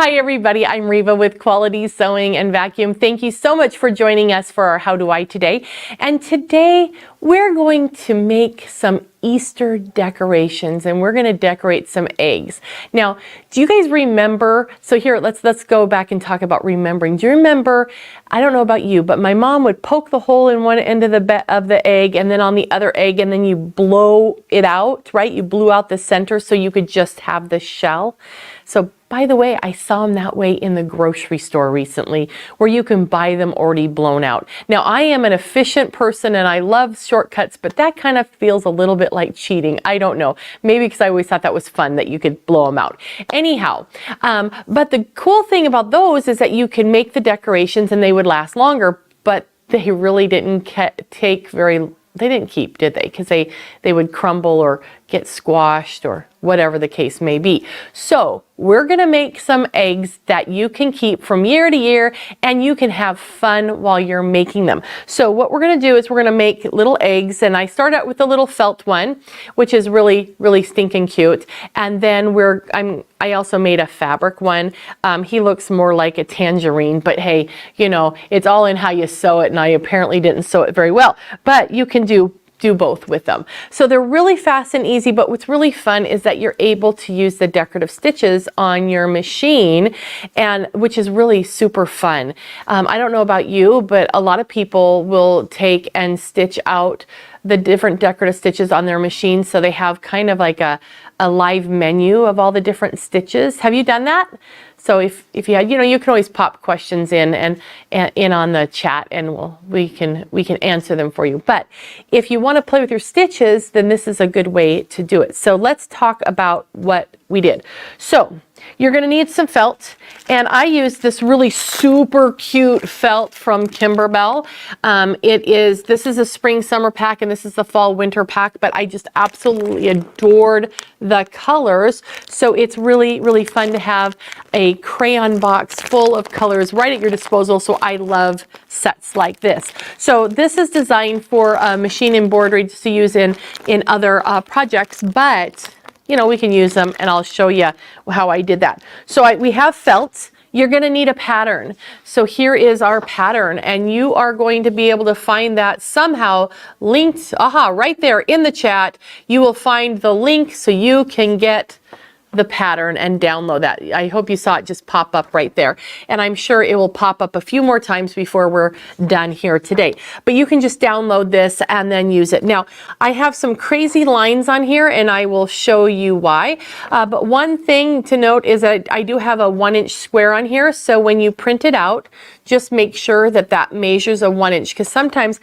Hi everybody, I'm Reva with Quality Sewing and Vacuum. Thank you so much for joining us for our How Do I today. And today we're going to make some Easter decorations and we're going to decorate some eggs. Now, do you guys remember? So here, let's go back and talk about remembering. Do you remember? I don't know about you, but my mom would poke the hole in one end of the egg and then on the other egg, and then you blow it out, right? You blew out the center so you could just have the shell. So by the way, I saw them that way in the grocery store recently, where you can buy them already blown out. Now, I am an efficient person and I love shortcuts, but that kind of feels a little bit like cheating. I don't know. Maybe because I always thought that was fun that you could blow them out. Anyhow, but the cool thing about those is that you can make the decorations and they would last longer, but they really didn't take very they didn't keep, did they? Because they would crumble or get squashed or whatever the case may be. So we're going to make some eggs that you can keep from year to year and you can have fun while you're making them. So what we're going to do is we're going to make little eggs, and I start out with the little felt one, which is really, really stinking cute. And then I also made a fabric one. He looks more like a tangerine, but hey, you know, it's all in how you sew it, and I apparently didn't sew it very well. But you can do both with them. So they're really fast and easy, but what's really fun is that you're able to use the decorative stitches on your machine, and which is really super fun. I don't know about you, but a lot of people will take and stitch out the different decorative stitches on their machine, so they have kind of like a live menu of all the different stitches. Have you done that? So if you had, you can always pop questions in on the chat, and we can answer them for you. But if you want to play with your stitches, then this is a good way to do it. So let's talk about what we did. So you're going to need some felt, and I used this really super cute felt from Kimberbell. This is a spring summer pack, and this is the fall winter pack, but I just absolutely adored the colors. So it's really, really fun to have a crayon box full of colors right at your disposal. So I love sets like this. So this is designed for machine embroidery to use in other projects, but we can use them, and I'll show you how I did that. So we have felt. You're going to need a pattern. So here is our pattern, and you are going to be able to find that somehow linked, right there in the chat. You will find the link so you can get the pattern and download that. I hope you saw it just pop up right there, and I'm sure it will pop up a few more times before we're done here today. But you can just download this and then use it. Now, I have some crazy lines on here, and I will show you why. But one thing to note is that I do have a 1-inch square on here, so when you print it out, just make sure that measures a 1 inch, because sometimes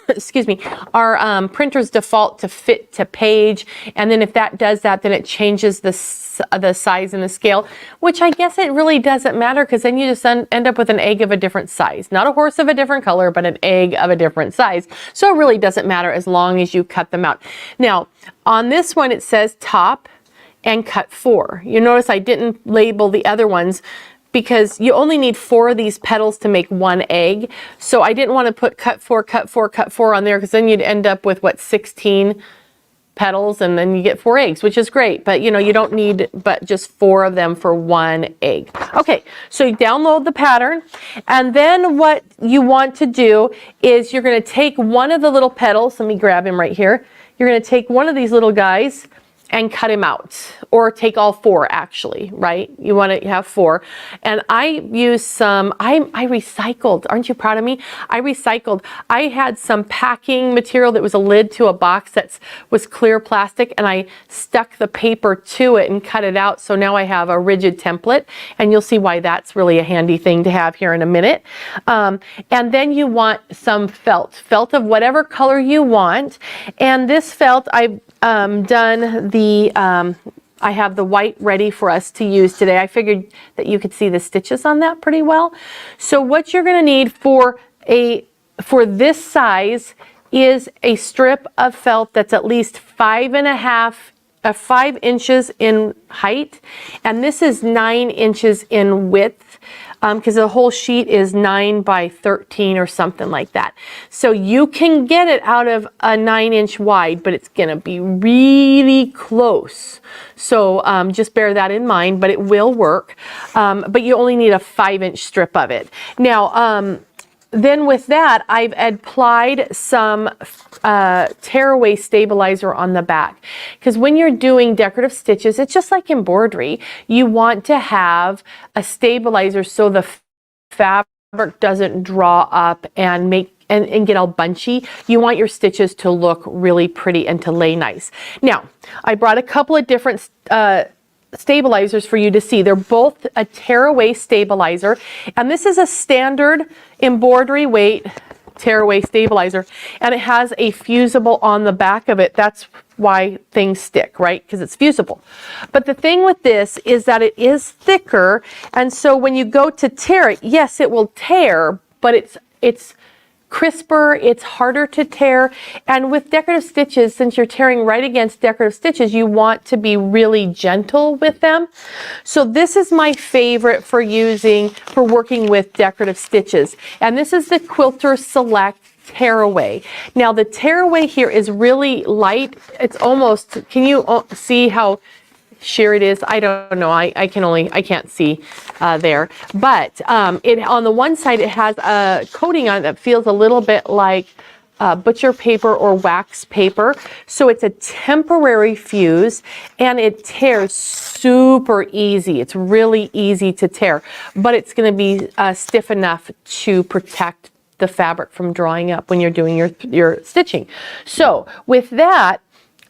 excuse me, our printers default to fit to page, and then if that does that, then it changes the size and the scale, which I guess it really doesn't matter, because then you just end up with an egg of a different size. Not a horse of a different color, but an egg of a different size. So it really doesn't matter as long as you cut them out. Now, on this one it says top and cut 4. You notice I didn't label the other ones, because you only need 4 of these petals to make 1 egg. So I didn't want to put cut 4, cut 4, cut 4 on there, because then you'd end up with 16 petals, and then you get 4 eggs, which is great. But you don't need but just 4 of them for 1 egg. Okay, so you download the pattern, and then what you want to do is you're going to take one of the little petals. Let me grab him right here. You're going to take one of these little guys and cut him out, or take all 4 actually, right? You want to have 4. And I used some, I recycled. Aren't you proud of me? I had some packing material that was a lid to a box that was clear plastic, and I stuck the paper to it and cut it out. So now I have a rigid template, and you'll see why that's really a handy thing to have here in a minute. And then you want some felt of whatever color you want. And this felt, I've done I have the white ready for us to use today. I figured that you could see the stitches on that pretty well. So what you're going to need for this size is a strip of felt that's at least 5.5 5 inches in height, and this is 9 inches in width, because the whole sheet is 9 by 13 or something like that. So you can get it out of a 9-inch wide, but it's going to be really close. So just bear that in mind, but it will work. But you only need a 5-inch strip of it. Now, then with that, I've applied some tearaway stabilizer on the back, because when you're doing decorative stitches, it's just like embroidery. You want to have a stabilizer so the fabric doesn't draw up and get all bunchy. You want your stitches to look really pretty and to lay nice. Now, I brought a couple of different stabilizers for you to see. They're both a tearaway stabilizer, and this is a standard embroidery weight tearaway stabilizer, and it has a fusible on the back of it. That's why things stick, right? Because it's fusible. But the thing with this is that it is thicker, and so when you go to tear it, yes, it will tear, but it's crisper, it's harder to tear. And with decorative stitches, since you're tearing right against decorative stitches, you want to be really gentle with them. So this is my favorite for working with decorative stitches. And this is the Quilter Select Tearaway. Now the tearaway here is really light. It's almost, can you see how sheer it is? I don't know. I can't see there. But it, on the one side, it has a coating on it that feels a little bit like butcher paper or wax paper. So it's a temporary fuse, and it tears super easy. It's really easy to tear, but it's going to be stiff enough to protect the fabric from drying up when you're doing your stitching. So with that,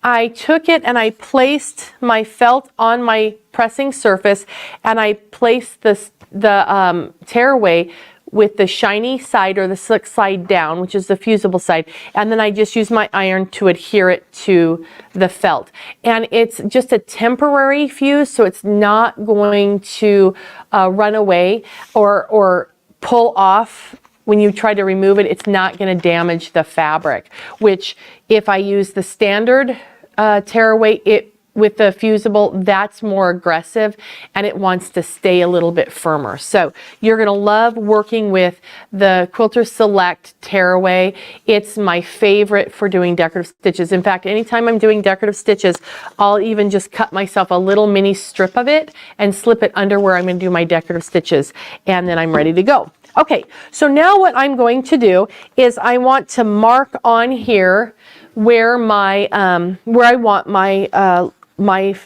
I took it and I placed my felt on my pressing surface, and I placed the tearaway with the shiny side or the slick side down, which is the fusible side, and then I just used my iron to adhere it to the felt. And it's just a temporary fuse, so it's not going to run away or pull off. When you try to remove it, it's not going to damage the fabric, which if I use the standard tearaway, with the fusible, that's more aggressive and it wants to stay a little bit firmer. So you're going to love working with the Quilter Select Tearaway. It's my favorite for doing decorative stitches. In fact, anytime I'm doing decorative stitches, I'll even just cut myself a little mini strip of it and slip it under where I'm going to do my decorative stitches, and then I'm ready to go. Okay, so now what I'm going to do is I want to mark on here where where I want my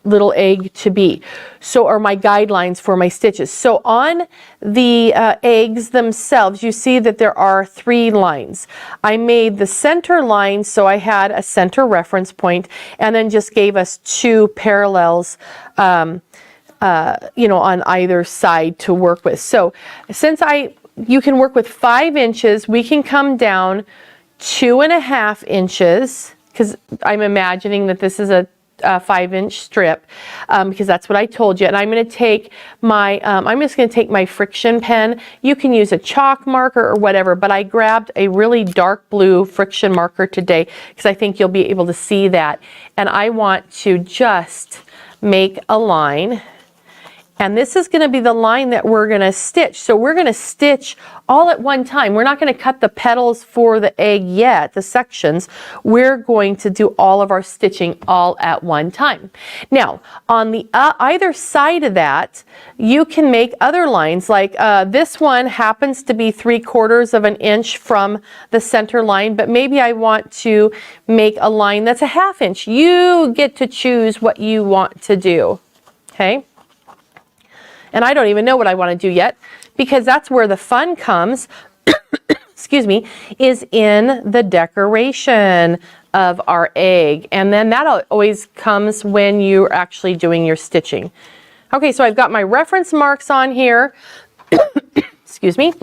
little egg to be, so, or my guidelines for my stitches. So on the eggs themselves, you see that there are 3 lines. I made the center line, so I had a center reference point, and then just gave us 2 parallels on either side to work with. So since you can work with 5 inches, we can come down 2.5 inches, because I'm imagining that this is a 5-inch strip, because that's what I told you. And I'm going to take I'm just going to take my friction pen. You can use a chalk marker or whatever, but I grabbed a really dark blue friction marker today because I think you'll be able to see that. And I want to just make a line. And this is going to be the line that we're going to stitch. So we're going to stitch all at one time. We're not going to cut the petals for the egg yet, the sections. We're going to do all of our stitching all at one time. Now, on the either side of that, you can make other lines. Like this one happens to be 3/4 of an inch from the center line, but maybe I want to make a line that's a 1/2 inch. You get to choose what you want to do, okay? And I don't even know what I want to do yet, because that's where the fun comes, excuse me, is in the decoration of our egg. And then that always comes when you're actually doing your stitching. Okay, so I've got my reference marks on here, excuse me,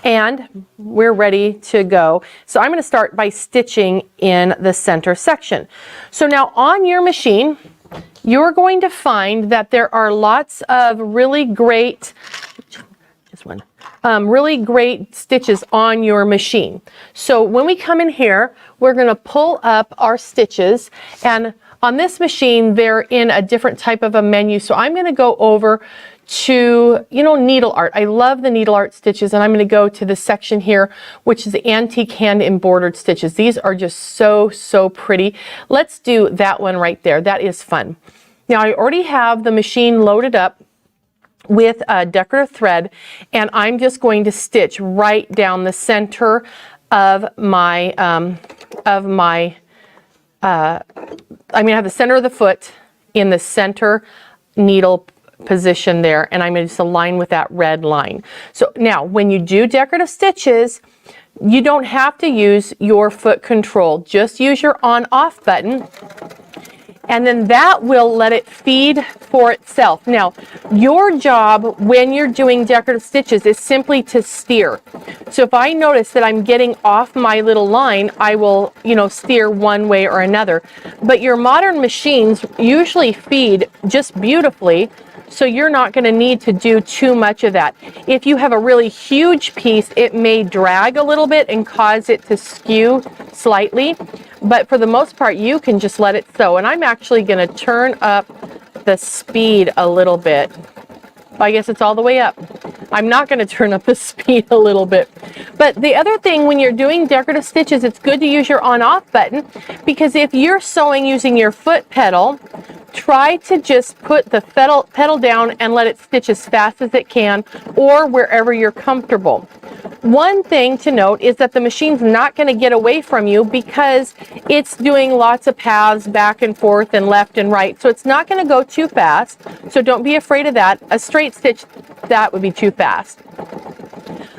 and we're ready to go. So I'm going to start by stitching in the center section. So now on your machine, you're going to find that there are lots of really great, really great stitches on your machine. So when we come in here, we're going to pull up our stitches, and On this machine, they're in a different type of a menu. So I'm going to go over to, needle art. I love the needle art stitches, and I'm going to go to the section here, which is the antique hand embroidered stitches. These are just so, so pretty. Let's do that one right there. That is fun. Now I already have the machine loaded up with a decorative thread, and I'm just going to stitch right down the center of my, I'm going to have the center of the foot in the center needle position there, and I'm going to just align with that red line. So now when you do decorative stitches, you don't have to use your foot control. Just use your on-off button, and then that will let it feed for itself. Now, your job when you're doing decorative stitches is simply to steer. So if I notice that I'm getting off my little line, I will, steer one way or another. But your modern machines usually feed just beautifully, so you're not going to need to do too much of that. If you have a really huge piece, it may drag a little bit and cause it to skew slightly, but for the most part, you can just let it sew. And I'm actually going to turn up the speed a little bit. I guess it's all the way up. I'm not going to turn up the speed a little bit. But the other thing, when you're doing decorative stitches, it's good to use your on-off button, because if you're sewing using your foot pedal, try to just put the pedal down and let it stitch as fast as it can, or wherever you're comfortable. One thing to note is that the machine's not going to get away from you, because it's doing lots of paths back and forth and left and right. So it's not going to go too fast. So don't be afraid of that. A straight stitch, that would be too fast.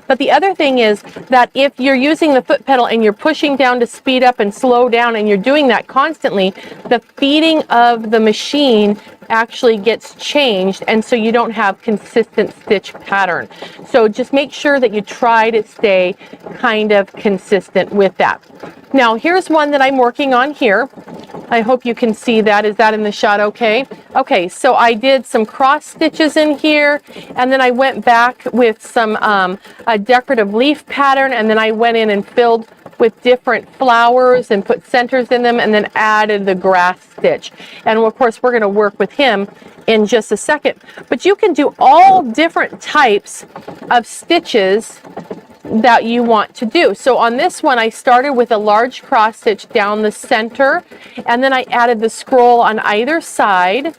But the other thing is that if you're using the foot pedal and you're pushing down to speed up and slow down, and you're doing that constantly, the feeding of the machine actually gets changed, and so you don't have consistent stitch pattern. So just make sure that you try to stay kind of consistent with that. Now here's one that I'm working on here. I hope you can see that. Is that in the shot okay? Okay, so I did some cross stitches in here, and then I went back with some a decorative leaf pattern, and then I went in and filled with different flowers and put centers in them, and then added the grass stitch. And of course we're going to work with him in just a second. But you can do all different types of stitches that you want to do. So on this one, I started with a large cross stitch down the center, and then I added the scroll on either side,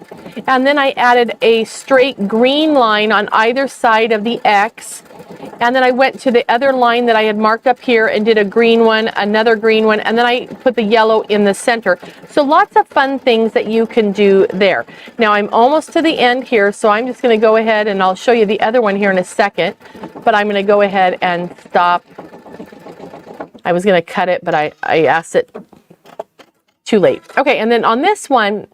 and then I added a straight green line on either side of the X, and then I went to the other line that I had marked up here and did a green one, another green one, and then I put the yellow in the center. So lots of fun things that you can do there. Now I'm almost to the end here, so I'm just going to go ahead and I'll show you the other one here in a second, but I'm going to go ahead and stop. I was going to cut it, but I asked it too late. Okay, and then on this one,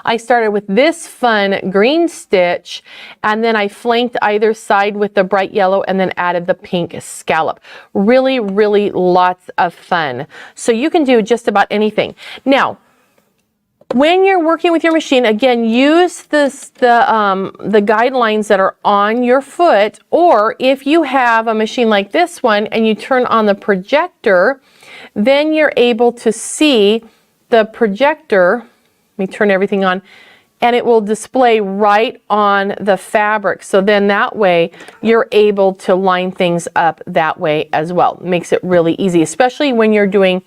I started with this fun green stitch, and then I flanked either side with the bright yellow, and then added the pink scallop. Really, really lots of fun. So you can do just about anything. Now, when you're working with your machine, again, use the guidelines that are on your foot, or if you have a machine like this one and you turn on the projector, then you're able to see the projector. Let me turn everything on, and it will display right on the fabric. So then that way you're able to line things up that way as well. Makes it really easy, especially when you're doing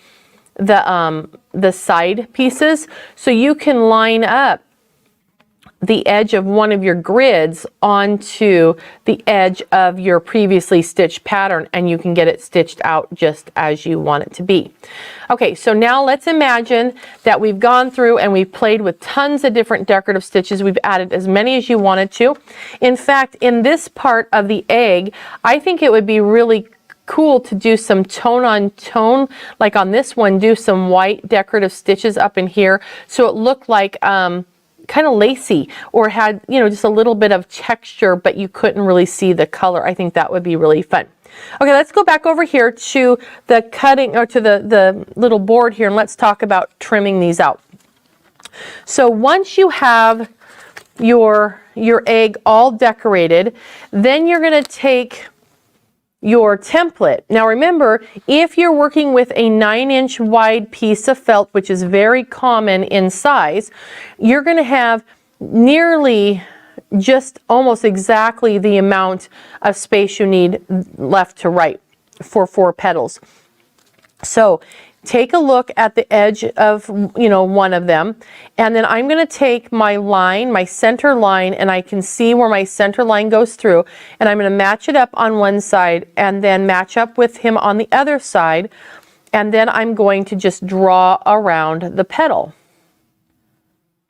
the side pieces. So you can line up the edge of one of your grids onto the edge of your previously stitched pattern, and you can get it stitched out just as you want it to be. Okay, so now let's imagine that we've gone through and we've played with tons of different decorative stitches. We've added as many as you wanted to. In fact, in this part of the egg, I think it would be really cool to do some tone on tone, like on this one, do some white decorative stitches up in here, so it looked like kind of lacy, or had, just a little bit of texture, but you couldn't really see the color. I think that would be really fun. Okay, let's go back over here to the cutting, or to the little board here, and let's talk about trimming these out. So once you have your egg all decorated, then you're going to take your template. Now remember, if you're working with a 9-inch wide piece of felt, which is very common in size, you're going to have nearly just almost exactly the amount of space you need left to right for 4 petals. So take a look at the edge of, one of them, and then I'm going to take my line, my center line, and I can see where my center line goes through, and I'm going to match it up on one side and then match up with him on the other side, and then I'm going to just draw around the petal.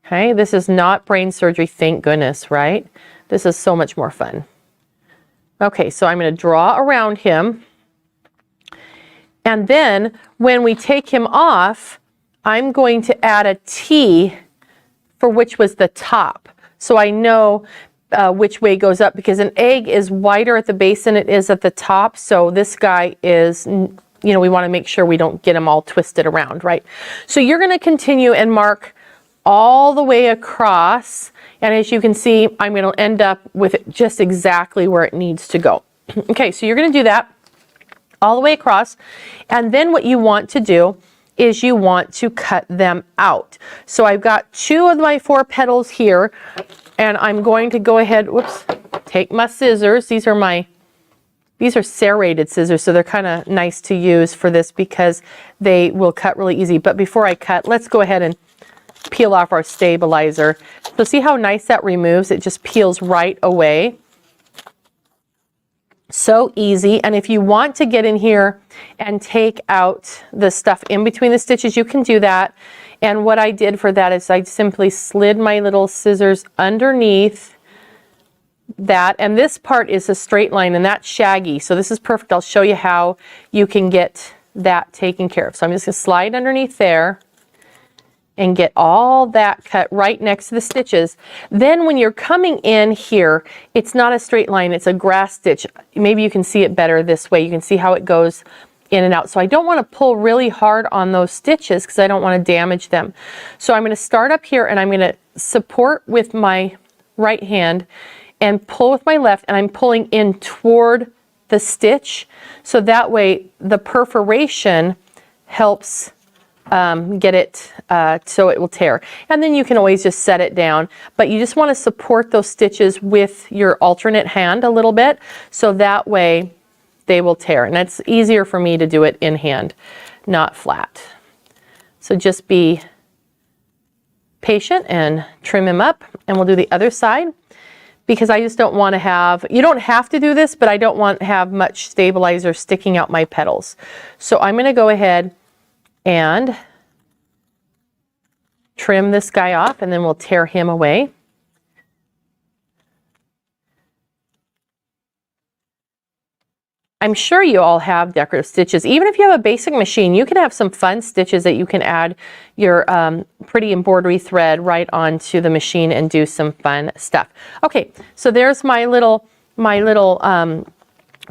Okay, this is not brain surgery, thank goodness, right? This is so much more fun. Okay, so I'm going to draw around him. And then when we take him off, I'm going to add a T for which was the top. So I know which way goes up, because an egg is wider at the base than it is at the top. So this guy is, we want to make sure we don't get him all twisted around, right? So you're going to continue and mark all the way across. And as you can see, I'm going to end up with it just exactly where it needs to go. Okay, so you're going to do that all the way across, and then what you want to do is you want to cut them out. So I've got 2 of my 4 petals here, and I'm going to go ahead, take my scissors. These are serrated scissors, so they're kind of nice to use for this because they will cut really easy. But before I cut, let's go ahead and peel off our stabilizer. So see how nice that removes? It just peels right away. So easy. And if you want to get in here and take out the stuff in between the stitches, you can do that. And what I did for that is I simply slid my little scissors underneath that. And this part is a straight line, and that's shaggy. So this is perfect. I'll show you how you can get that taken care of. So I'm just going to slide underneath there and get all that cut right next to the stitches. Then when you're coming in here, it's not a straight line, it's a grass stitch. Maybe you can see it better this way. You can see how it goes in and out. So I don't want to pull really hard on those stitches because I don't want to damage them. So I'm going to start up here, and I'm going to support with my right hand and pull with my left, and I'm pulling in toward the stitch. So that way the perforation helps get it so it will tear. And then you can always just set it down, but you just want to support those stitches with your alternate hand a little bit, so that way they will tear. And it's easier for me to do it in hand, not flat. So just be patient and trim him up, and we'll do the other side, because I just don't want to have, you don't have to do this, but I don't want to have much stabilizer sticking out my petals. So I'm going to go ahead and trim this guy off, and then we'll tear him away. I'm sure you all have decorative stitches. Even if you have a basic machine, you can have some fun stitches that you can add your pretty embroidery thread right onto the machine and do some fun stuff. Okay, so there's my little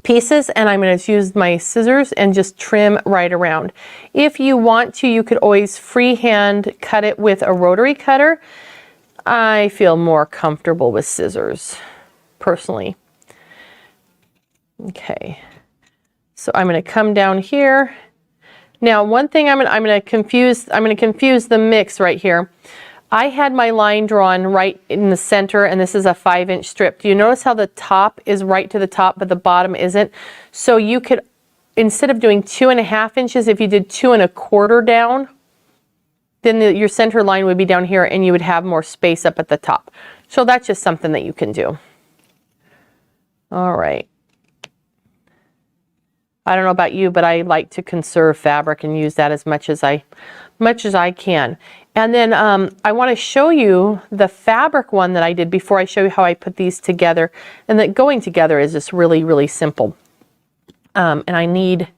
pieces, and I'm going to use my scissors and just trim right around. If you want to, you could always freehand cut it with a rotary cutter. I feel more comfortable with scissors personally. Okay, so I'm going to come down here. Now, one thing I'm going to confuse the mix right here. I had my line drawn right in the center, and this is a 5-inch strip. Do you notice how the top is right to the top, but the bottom isn't? So you could, instead of doing 2.5 inches, if you did 2 1/4 down, then your center line would be down here, and you would have more space up at the top. So that's just something that you can do. All right. I don't know about you, but I like to conserve fabric and use that as much as I can. And then I want to show you the fabric one that I did before I show you how I put these together. And that going together is just really, really simple. And I need,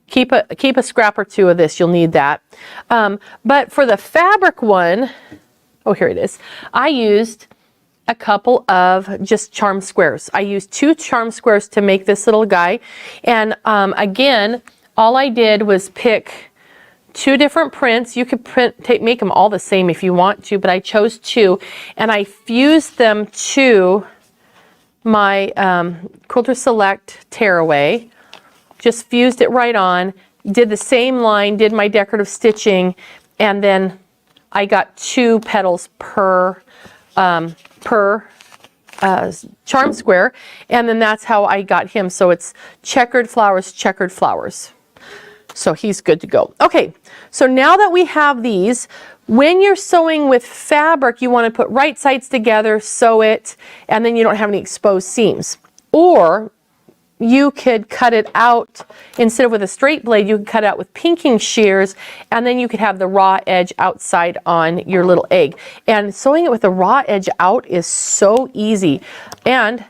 keep a scrap or 2 of this, you'll need that. But for the fabric one, oh, here it is. I used a couple of just charm squares. I used 2 charm squares to make this little guy. And again, all I did was pick 2 different prints. You could make them all the same if you want to, but I chose 2, and I fused them to my Quilter Select Tearaway. just fused it right on, did the same line, did my decorative stitching, and then I got 2 petals per charm square, and then that's how I got him. So it's checkered flowers, checkered flowers. So he's good to go. Okay, so now that we have these, when you're sewing with fabric, you want to put right sides together, sew it, and then you don't have any exposed seams. Or you could cut it out, instead of with a straight blade, you could cut it out with pinking shears, and then you could have the raw edge outside on your little egg. And sewing it with the raw edge out is so easy. And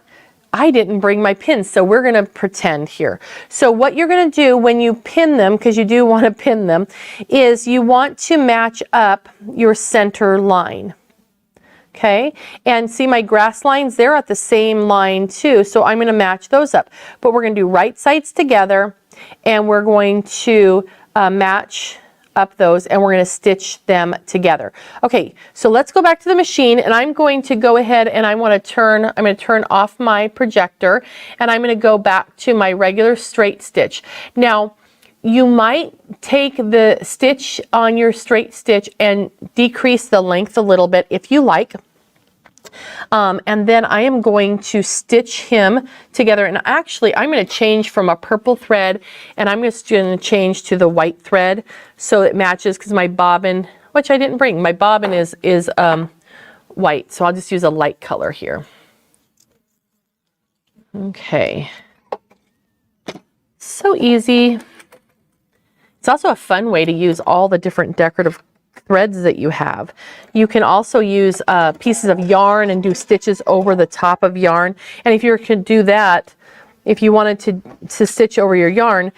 I didn't bring my pins, so we're gonna pretend here. So what you're gonna do when you pin them, because you do want to pin them, is you want to match up your center line. Okay, and see my grass lines, they're at the same line too, so I'm going to match those up. But we're going to do right sides together, and we're going to match up those, and we're going to stitch them together. Okay, so let's go back to the machine, and I'm going to go ahead and I'm going to turn off my projector, and I'm going to go back to my regular straight stitch. Now, you might take the stitch on your straight stitch and decrease the length a little bit if you like. And then I am going to stitch him together, and actually I'm going to change from a purple thread, and I'm just going to change to the white thread so it matches, because my bobbin, which I didn't bring, my bobbin is white, so I'll just use a light color here. Okay, so easy. It's also a fun way to use all the different decorative threads that you have. You can also use pieces of yarn and do stitches over the top of yarn. And if you could do that, if you wanted to stitch over your yarn,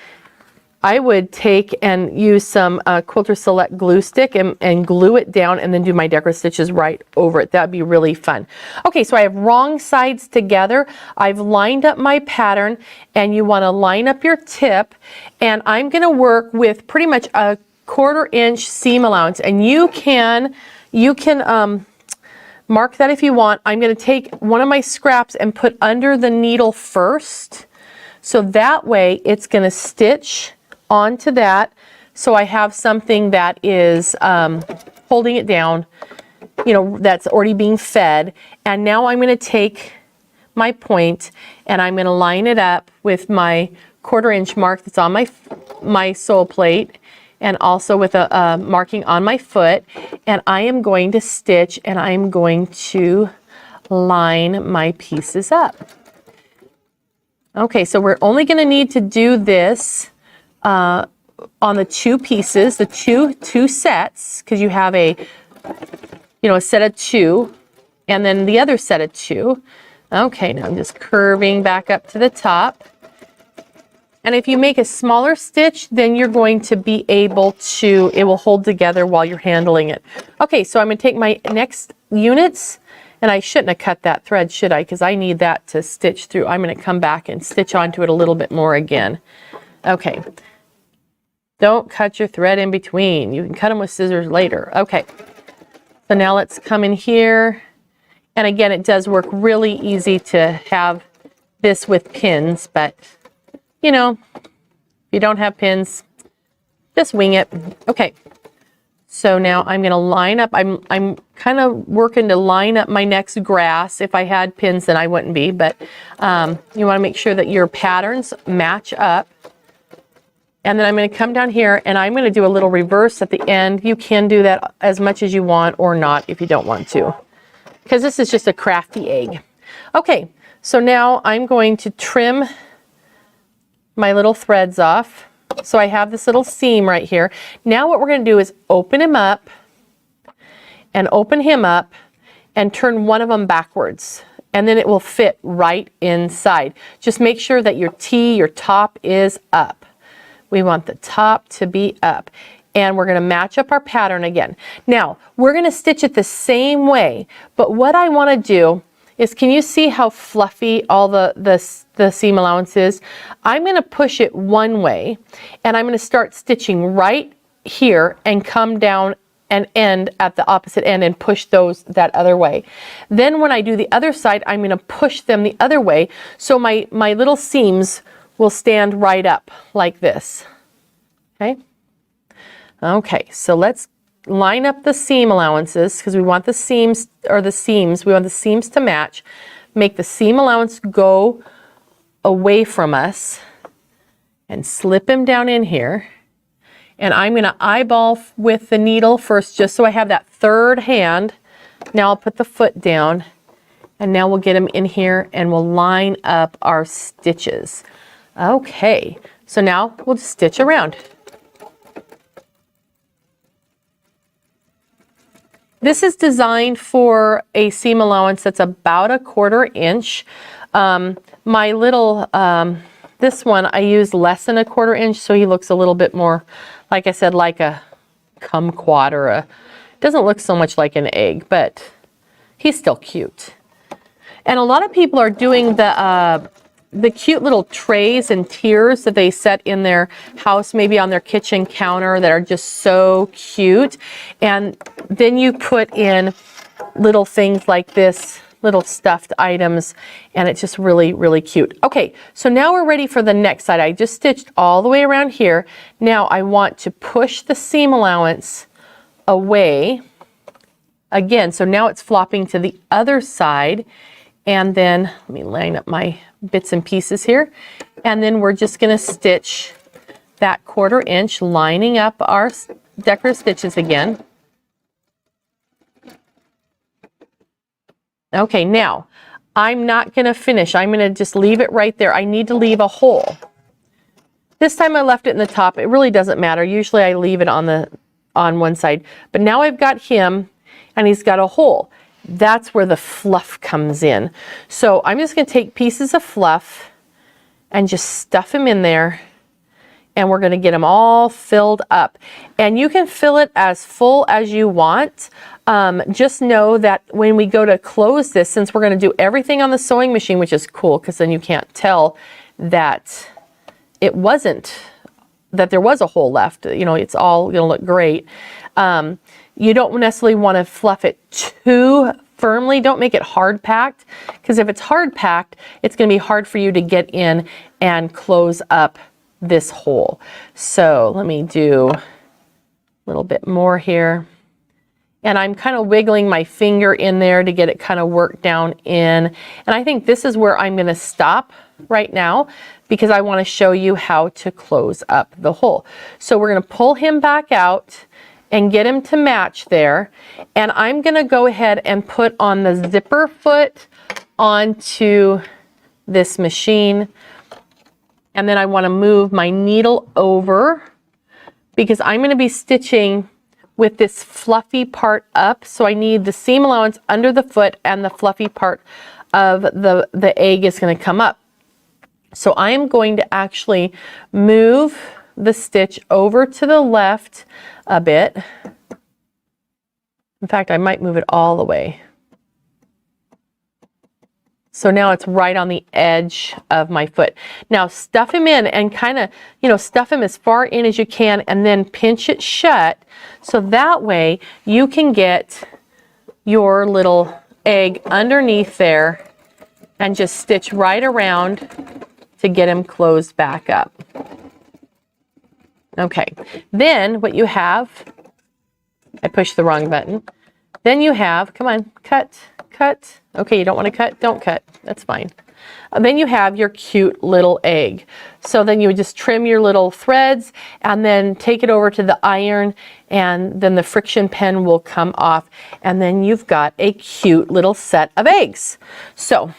I would take and use some Quilter Select glue stick and glue it down, and then do my decorative stitches right over it. That'd be really fun. Okay, so I have wrong sides together. I've lined up my pattern, and you want to line up your tip, and I'm going to work with pretty much a 1/4 inch seam allowance, and you can mark that if you want. I'm going to take one of my scraps and put under the needle first, so that way it's going to stitch onto that, so I have something that is holding it down, you know, that's already being fed. And now I'm going to take my point, and I'm going to line it up with my 1/4 inch mark that's on my sole plate, and also with a marking on my foot, and I am going to stitch, and I'm going to line my pieces up. Okay, so we're only going to need to do this on the 2 pieces, the two sets, because you have a set of 2, and then the other set of 2. Okay, now I'm just curving back up to the top. And if you make a smaller stitch, then you're going to be able to, it will hold together while you're handling it. Okay, so I'm going to take my next units, and I shouldn't have cut that thread, should I? Because I need that to stitch through. I'm going to come back and stitch onto it a little bit more again. Okay. Don't cut your thread in between. You can cut them with scissors later. Okay. So now let's come in here. And again, it does work really easy to have this with pins, but you know, if you don't have pins, just wing it. Okay. So now I'm going to line up. I'm kind of working to line up my next grass. If I had pins, then I wouldn't be, but you want to make sure that your patterns match up. And then I'm going to come down here, and I'm going to do a little reverse at the end. You can do that as much as you want or not if you don't want to, because this is just a crafty egg. Okay, so now I'm going to trim my little threads off. So I have this little seam right here. Now what we're going to do is open him up and open him up and turn one of them backwards, and then it will fit right inside. Just make sure that your top is up. We want the top to be up, and we're going to match up our pattern again. Now we're going to stitch it the same way, but what I want to do is, can you see how fluffy all the seam allowance is? I'm going to push it one way, and I'm going to start stitching right here and come down and end at the opposite end and push those that other way. Then when I do the other side, I'm going to push them the other way, so my little seams will stand right up like this. Okay? Okay, so let's line up the seam allowances because we want the seams, we want the seams to match. Make the seam allowance go away from us and slip him down in here. And I'm going to eyeball with the needle first just so I have that third hand. Now I'll put the foot down, and now we'll get him in here and we'll line up our stitches. Okay, so now we'll just stitch around. This is designed for a seam allowance that's about 1/4 inch. My little, this one I used less than 1/4 inch, so he looks a little bit more, like I said, like a kumquat or a, doesn't look so much like an egg, but he's still cute. And a lot of people are doing the cute little trays and tiers that they set in their house, maybe on their kitchen counter, that are just so cute. And then you put in little things like this, little stuffed items, and it's just really, really cute. Okay, so now we're ready for the next side. I just stitched all the way around here. Now I want to push the seam allowance away again. So now it's flopping to the other side. And then let me line up my bits and pieces here. And then we're just going to stitch that 1/4 inch, lining up our decorative stitches again. Okay, now I'm not going to finish. I'm going to just leave it right there. I need to leave a hole. This time I left it in the top. It really doesn't matter. Usually I leave it on one side. But now I've got him, and he's got a hole. That's where the fluff comes in. So I'm just going to take pieces of fluff and just stuff them in there, and we're going to get them all filled up. And you can fill it as full as you want. Just know that when we go to close this, since we're going to do everything on the sewing machine, which is cool because then you can't tell that it wasn't, that there was a hole left. You know, it's all going to look great. You don't necessarily want to fluff it too firmly. Don't make it hard packed, because if it's hard packed, it's going to be hard for you to get in and close up this hole. So let me do a little bit more here. And I'm kind of wiggling my finger in there to get it kind of worked down in. And I think this is where I'm going to stop right now, because I want to show you how to close up the hole. So we're going to pull him back out and get him to match there. And I'm going to go ahead and put on the zipper foot onto this machine. And then I want to move my needle over, because I'm going to be stitching with this fluffy part up. So I need the seam allowance under the foot, and the fluffy part of the egg is going to come up. So I am going to actually move the stitch over to the left a bit. In fact, I might move it all the way. So now it's right on the edge of my foot. Now stuff him in and kind of, stuff him as far in as you can, and then pinch it shut. So that way you can get your little egg underneath there and just stitch right around to get him closed back up. Okay, then what you have, I pushed the wrong button. Then you have, come on, cut. Okay, you don't want to cut? Don't cut. That's fine. Then you have your cute little egg. So then you would just trim your little threads and then take it over to the iron, and then the friction pen will come off, and then you've got a cute little set of eggs. So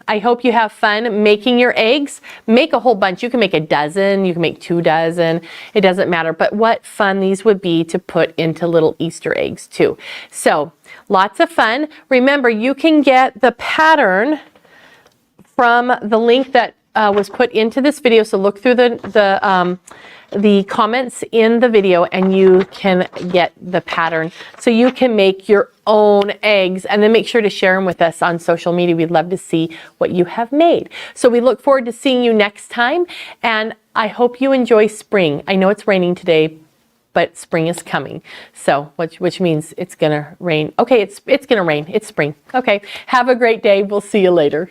I hope you have fun making your eggs. Make a whole bunch. You can make a dozen, you can make 2 dozen. It doesn't matter, but what fun these would be to put into little Easter eggs too. So lots of fun. Remember, you can get the pattern from the link that was put into this video. So look through the comments in the video, and you can get the pattern so you can make your own eggs, and then make sure to share them with us on social media. We'd love to see what you have made. So we look forward to seeing you next time, and I hope you enjoy spring. I know it's raining today, but spring is coming. So which means it's gonna rain. Okay, it's gonna rain. It's spring. Okay, have a great day. We'll see you later.